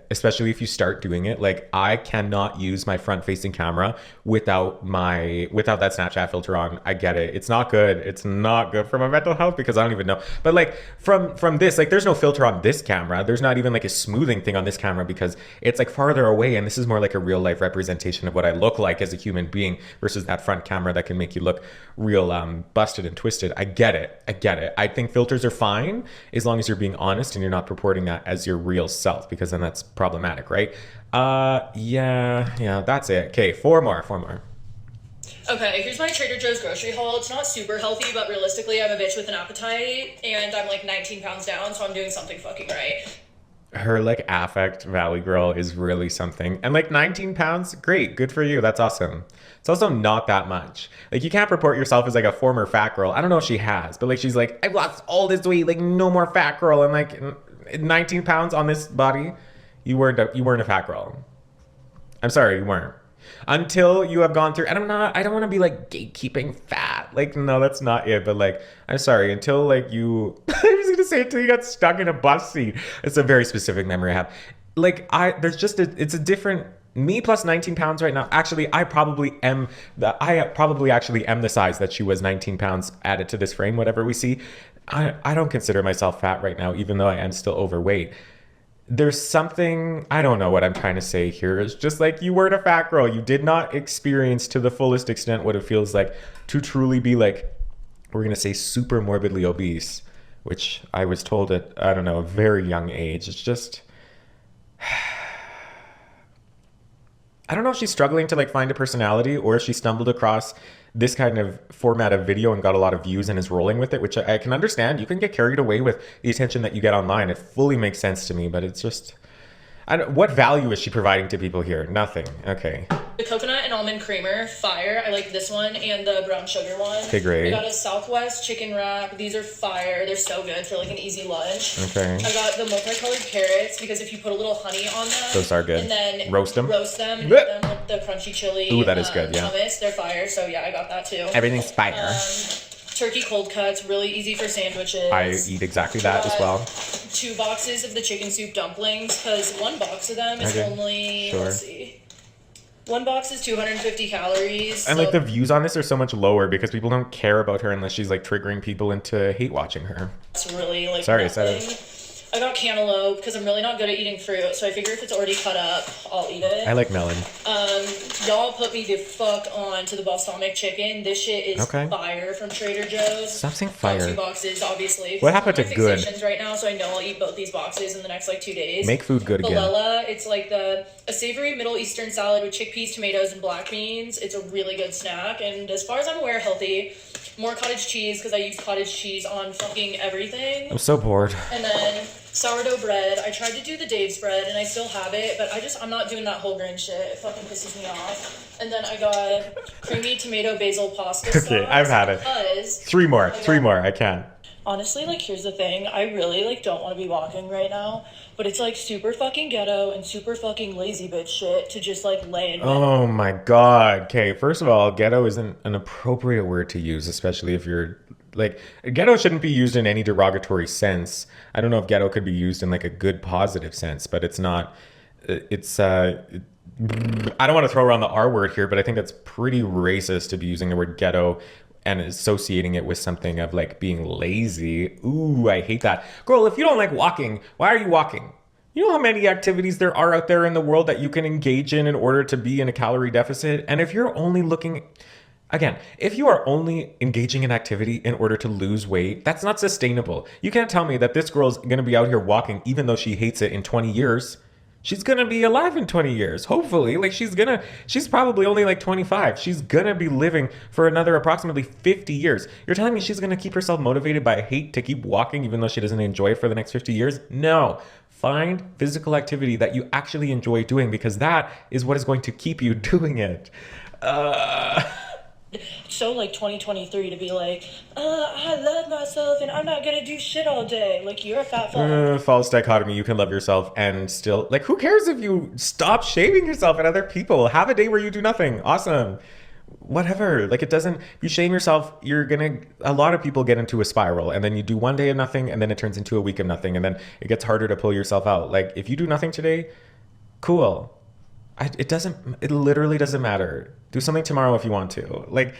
Especially if you start doing it. Like I cannot use my front facing camera without that Snapchat filter on. I get it. It's not good. It's not good for my mental health because I don't even know. But like from this, like there's no filter on this camera. There's not even like a smoothing thing on this camera because it's like farther away, and this is more like a real life representation of what I look like as a human being versus that front camera that can make you look real busted and twisted. I get it. I think filters are fine as long as you're being honest and you're not purporting that as your real self, because then that's problematic, right? Yeah, that's it. Okay, 4 more. Okay, here's my Trader Joe's grocery haul. It's not super healthy, but realistically, I'm a bitch with an appetite, and I'm like 19 pounds down, so I'm doing something fucking right. Her like affect valley girl is really something. And like 19 pounds, great, good for you. That's awesome. It's also not that much. Like you can't purport yourself as like a former fat girl. I don't know if she has, but like she's like, I've lost all this weight, like no more fat girl. And like 19 pounds on this body, you weren't a fat girl. I'm sorry, you weren't. Until you have gone through, and I don't want to be like gatekeeping fat. Like, no, that's not it. But like, I'm sorry, until like you, I was gonna say until you got stuck in a bus seat. It's a very specific memory I have. Like it's a different, me plus 19 pounds right now. Actually, I probably actually am the size that she was 19 pounds added to this frame, whatever we see. I don't consider myself fat right now, even though I am still overweight. There's something, I don't know what I'm trying to say here. It's just like you weren't a fat girl. You did not experience to the fullest extent what it feels like to truly be like, we're going to say super morbidly obese, which I was told at, I don't know, a very young age. It's just, I don't know if she's struggling to like find a personality or if she stumbled across this kind of format of video and got a lot of views and is rolling with it, which I can understand. You can get carried away with the attention that you get online. It fully makes sense to me, but it's just, what value is she providing to people here? Nothing. Okay. The coconut and almond creamer, fire. I like this one and the brown sugar one. Okay, great. I got a Southwest chicken wrap. These are fire. They're so good for like an easy lunch. Okay. I got the multicolored carrots because if you put a little honey on them, those are good. And then roast them, and eat them with the crunchy chili. Ooh, that is good. Yeah. Hummus, they're fire. So yeah, I got that too. Everything's fire. Turkey cold cuts, really easy for sandwiches. I eat exactly that as well. 2 boxes of the chicken soup dumplings because 1 box of them is only, let's see, 1 box is 250 calories. And like the views on this are so much lower because people don't care about her unless she's like triggering people into hate watching her. It's really like sorry, nothing. I got cantaloupe because I'm really not good at eating fruit, so I figure if it's already cut up, I'll eat it. I like melon. Y'all put me the fuck on to the balsamic chicken. This shit is fire from Trader Joe's. Stop saying fire. Got 2 boxes, obviously. What happened to good? Right now, so I know I'll eat both these boxes in the next like 2 days. Make food good again. Balella, it's like a savory Middle Eastern salad with chickpeas, tomatoes, and black beans. It's a really good snack, and as far as I'm aware, healthy. More cottage cheese because I use cottage cheese on fucking everything. I'm so bored. And then sourdough bread. I tried to do the Dave's bread and I still have it, but I'm not doing that whole grain shit. It fucking pisses me off. And then I got creamy tomato basil pasta sauce. Okay, I've had it. 3 more. 3 more. I can't. Honestly, like, here's the thing. I really, like, don't want to be walking right now, but it's, like, super fucking ghetto and super fucking lazy bitch shit to just, like, lay in bed. Oh, my God. Okay, first of all, ghetto isn't an appropriate word to use, especially if you're, like, ghetto shouldn't be used in any derogatory sense. I don't know if ghetto could be used in, like, a good positive sense, but it's not, I don't want to throw around the R word here, but I think that's pretty racist to be using the word ghetto and associating it with something of like being lazy. Ooh, I hate that. Girl, if you don't like walking, why are you walking? You know how many activities there are out there in the world that you can engage in order to be in a calorie deficit? And if you're only looking, Again, if you are only engaging in activity in order to lose weight, that's not sustainable. You can't tell me that this girl's gonna be out here walking even though she hates it in 20 years. She's gonna be alive in 20 years, hopefully. Like she's probably only like 25. She's gonna be living for another approximately 50 years. You're telling me she's gonna keep herself motivated by hate to keep walking even though she doesn't enjoy it for the next 50 years? No. Find physical activity that you actually enjoy doing, because that is what is going to keep you doing it. So like 2023 to be like, I love myself and I'm not gonna do shit all day. Like, you're a fat fuck. False dichotomy. You can love yourself and still, like, who cares if you stop shaming yourself and other people? Have a day where you do nothing. Awesome. Whatever. Like, it doesn't, you shame yourself, a lot of people get into a spiral, and then you do one day of nothing and then it turns into a week of nothing, and then it gets harder to pull yourself out. Like, if you do nothing today, cool. It literally doesn't matter. Do something tomorrow if you want to. Like,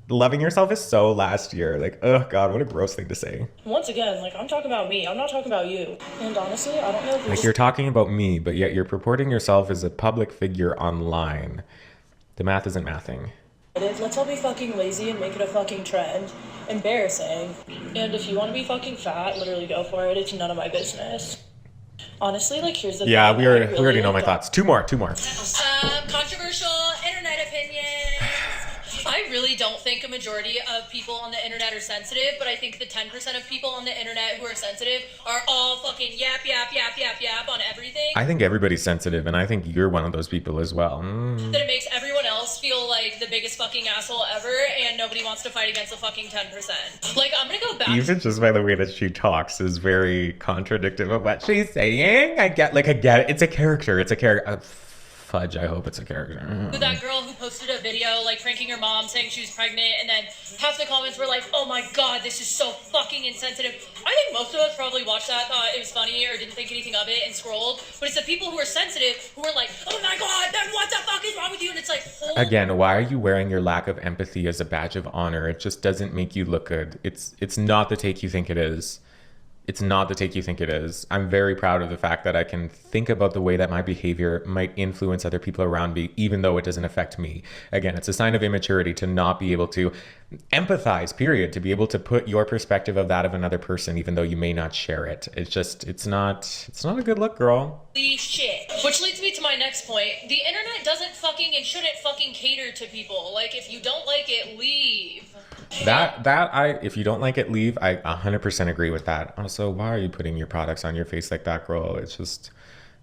loving yourself is so last year. Like, oh God, what a gross thing to say. Once again, like, I'm talking about me. I'm not talking about you. And honestly, I don't know if like, you're talking about me, but yet you're purporting yourself as a public figure online. The math isn't mathing. Let's all be fucking lazy and make it a fucking trend. Embarrassing. And if you want to be fucking fat, literally go for it. It's none of my business. Honestly, like, here's the thing. Yeah, we already know my thoughts. Two more. Controversial internet opinions. I really don't think a majority of people on the internet are sensitive, but I think the 10% of people on the internet who are sensitive are all fucking yap on everything. I think everybody's sensitive, and I think you're one of those people as well. That it makes everyone else feel like the biggest fucking asshole ever, and nobody wants to fight against the fucking 10%. Like, I'm gonna go back. Even just by the way that she talks is very contradictory of what she's saying. I get it. It's a character. Fudge, I hope it's a character. That girl who posted a video, like, pranking her mom, saying she was pregnant, and then half the comments were like, oh my God, this is so fucking insensitive. I think most of us probably watched that, thought it was funny, or didn't think anything of it, and scrolled. But it's the people who are sensitive who are like, oh my God, then what the fuck is wrong with you? And it's like, again, why are you wearing your lack of empathy as a badge of honor? It just doesn't make you look good. It's not the take you think it is. It's not the take you think it is. I'm very proud of the fact that I can think about the way that my behavior might influence other people around me, even though it doesn't affect me. Again, it's a sign of immaturity to not be able to empathize, period, to be able to put your perspective of that of another person, even though you may not share it. It's not a good look, girl. Shit. Which leads me to my next point. The internet doesn't fucking and shouldn't fucking cater to people. Like, if you don't like it, leave. If you don't like it, leave. I 100% agree with that. Also, why are you putting your products on your face like that, girl? It's just,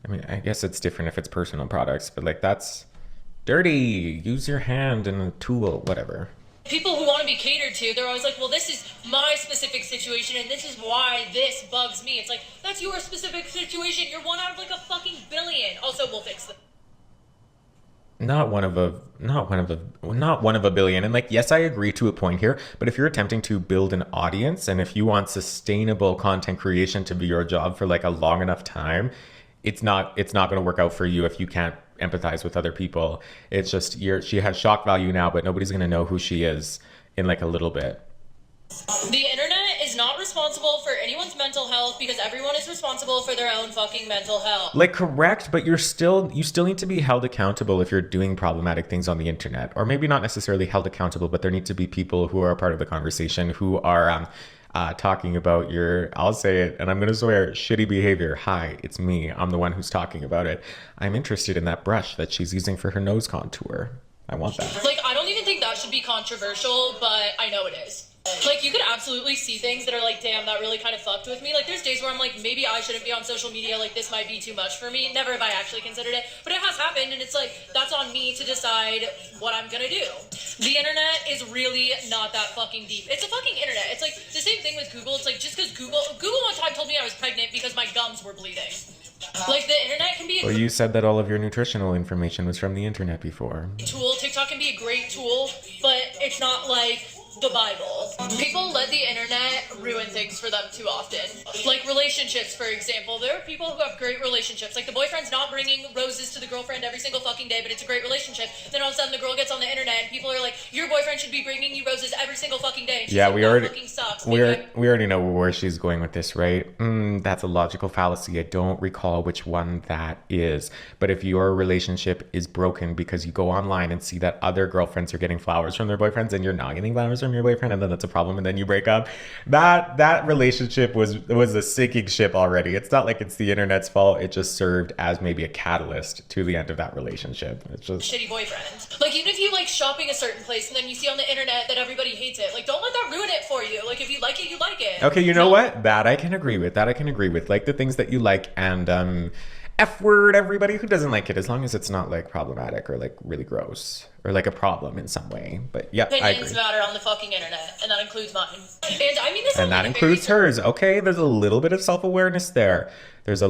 I mean, I guess it's different if it's personal products, but like, that's dirty. Use your hand and a tool, whatever. People who want to be catered to, they're always like, well, this is my specific situation and this is why this bugs me. It's like, that's your specific situation. You're one out of like a fucking billion. Also, we'll fix them. Not one of a billion. And like, yes, I agree to a point here, but if you're attempting to build an audience and if you want sustainable content creation to be your job for like a long enough time, it's not going to work out for you if you can't empathize with other people. It's just, she has shock value now, but nobody's going to know who she is in like a little bit. The internet is not responsible for anyone's mental health because everyone is responsible for their own fucking mental health. Like, correct, but you still need to be held accountable if you're doing problematic things on the internet. Or maybe not necessarily held accountable, but there need to be people who are a part of the conversation who are talking about your, I'll say it, and I'm going to swear, shitty behavior. Hi, it's me. I'm the one who's talking about it. I'm interested in that brush that she's using for her nose contour. I want that. Like, I don't even think that should be controversial, but I know it is. Like, you could absolutely see things that are like, damn, that really kind of fucked with me. Like, there's days where I'm like, maybe I shouldn't be on social media. Like, this might be too much for me. Never have I actually considered it. But it has happened, and it's like, that's on me to decide what I'm gonna do. The internet is really not that fucking deep. It's a fucking internet. It's like the same thing with Google. It's like, just because Google one time told me I was pregnant because my gums were bleeding. Like, the internet can be Well, you said that all of your nutritional information was from the internet before. tool. TikTok can be a great tool, but it's not like the Bible. People let the internet ruin things for them too often. Like relationships, for example. There are people who have great relationships. Like the boyfriend's not bringing roses to the girlfriend every single fucking day, but it's a great relationship. Then all of a sudden the girl gets on the internet and people are like, your boyfriend should be bringing you roses every single fucking day. And she's Yeah, like, we that already fucking sucks. we already know where she's going with this, right? That's a logical fallacy. I don't recall which one that is. But if your relationship is broken because you go online and see that other girlfriends are getting flowers from their boyfriends and you're not getting flowers from your boyfriend, and then that's a problem, and then you break up, that relationship was a sinking ship already. It's not like it's the internet's fault. It just served as maybe a catalyst to the end of that relationship. It's just shitty boyfriend. Like even if you like shopping a certain place and then you see on the internet that everybody hates it, like don't let that ruin it for you. Like if you like it, you like it. okay. You know what? That I can agree with. Like the things that you like, and F word everybody who doesn't like it, as long as it's not like problematic or like really gross or like a problem in some way. But yeah, I Opinions agree. matter on the fucking internet, and that includes mine. And I mean this. And that includes hers. Okay, there's a little bit of self-awareness there. This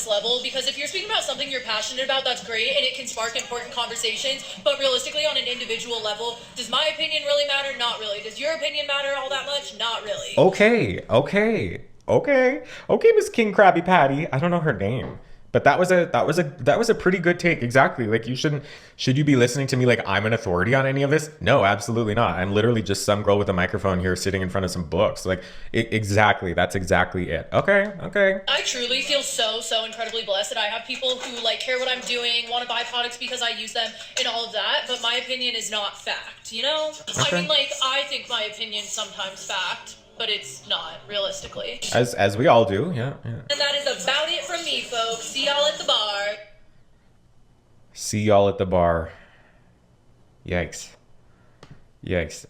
level, because if you're speaking about something you're passionate about, that's great and it can spark important conversations, but realistically on an individual level, does my opinion really matter? Not really. Does your opinion matter all that much? Not really. Okay, Miss King Krabby Patty. I don't know her name, but that was a pretty good take. Exactly. Like should you be listening to me like I'm an authority on any of this? No, absolutely not. I'm literally just some girl with a microphone here sitting in front of some books. Like exactly. That's exactly it. Okay. I truly feel so incredibly blessed that I have people who like care what I'm doing, want to buy products because I use them and all of that, but my opinion is not fact, you know? Okay. I mean, like, I think my opinion's sometimes fact, but it's not, realistically. As we all do. Yeah. And that is about it from me, folks. See y'all at the bar. See y'all at the bar. Yikes.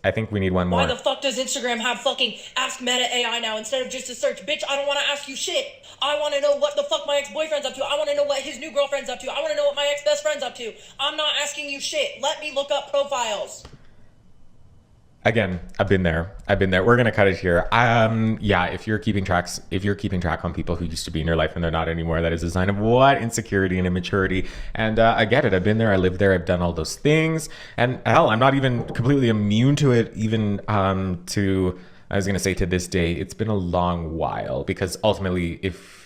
I think we need one more. Why the fuck does Instagram have fucking Ask Meta AI now instead of just a search? Bitch, I don't want to ask you shit. I want to know what the fuck my ex-boyfriend's up to. I want to know what his new girlfriend's up to. I want to know what my ex-best friend's up to. I'm not asking you shit. Let me look up profiles. Again, I've been there. We're gonna cut it here. Yeah, if you're keeping track on people who used to be in your life and they're not anymore, that is a sign of what insecurity and immaturity. And I get it. I've been there. I lived there. I've done all those things. And hell, I'm not even completely immune to it. Even to this day. It's been a long while, because ultimately, if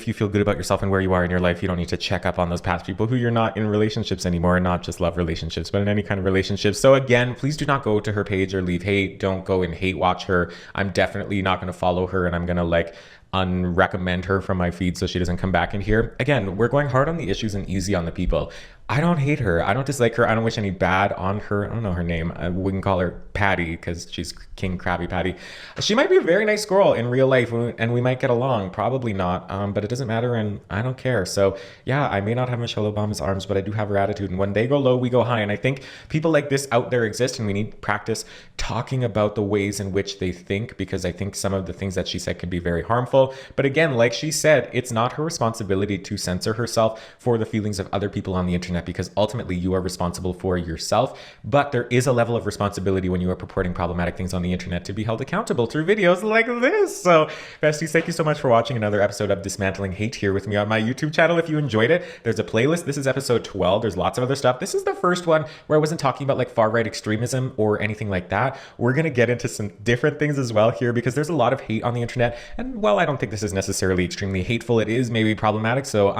you feel good about yourself and where you are in your life, you don't need to check up on those past people who you're not in relationships anymore, and not just love relationships, but in any kind of relationship. So again, please do not go to her page or leave hate. Don't go and hate watch her. I'm definitely not going to follow her, and I'm going to like unrecommend her from my feed so she doesn't come back in here. Again, we're going hard on the issues and easy on the people. I don't hate her. I don't dislike her. I don't wish any bad on her. I don't know her name. I wouldn't call her Patty because she's King Krabby Patty. She might be a very nice girl in real life, and we might get along. Probably not, but it doesn't matter, and I don't care. So yeah, I may not have Michelle Obama's arms, but I do have her attitude, and when they go low, we go high. And I think people like this out there exist, and we need to practice talking about the ways in which they think, because I think some of the things that she said can be very harmful. But again, like she said, it's not her responsibility to censor herself for the feelings of other people on the internet, because ultimately you are responsible for yourself. But there is a level of responsibility when you are purporting problematic things on the internet to be held accountable through videos like this. So besties, thank you so much for watching another episode of Dismantling Hate here with me on my YouTube channel. If you enjoyed it, there's a playlist. This is episode 12. There's lots of other stuff. This is the first one where I wasn't talking about like far-right extremism or anything like that. We're going to get into some different things as well here, because there's a lot of hate on the internet. And while I don't think this is necessarily extremely hateful, it is maybe problematic. So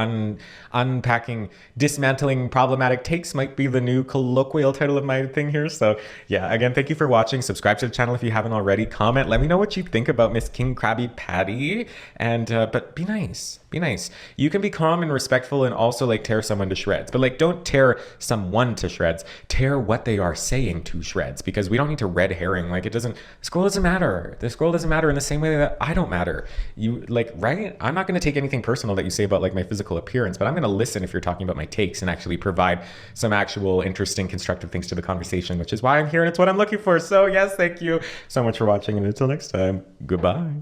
unpacking, dismantling problematic takes might be the new colloquial title of my thing here. So yeah, again, thank you for watching. Subscribe to the channel if you haven't already. Comment, let me know what you think about Miss King Krabby Patty. And but be nice. You can be calm and respectful and also like tear someone to shreds, but like don't tear someone to shreds. Tear what they are saying to shreds, because we don't need to red herring. Like this girl doesn't matter. This girl doesn't matter in the same way that I don't matter. You like, right? I'm not going to take anything personal that you say about like my physical appearance, but I'm going to listen if you're talking about my takes and actually provide some actual interesting, constructive things to the conversation, which is why I'm here and it's what I'm looking for. So yes, thank you so much for watching, and until next time, goodbye.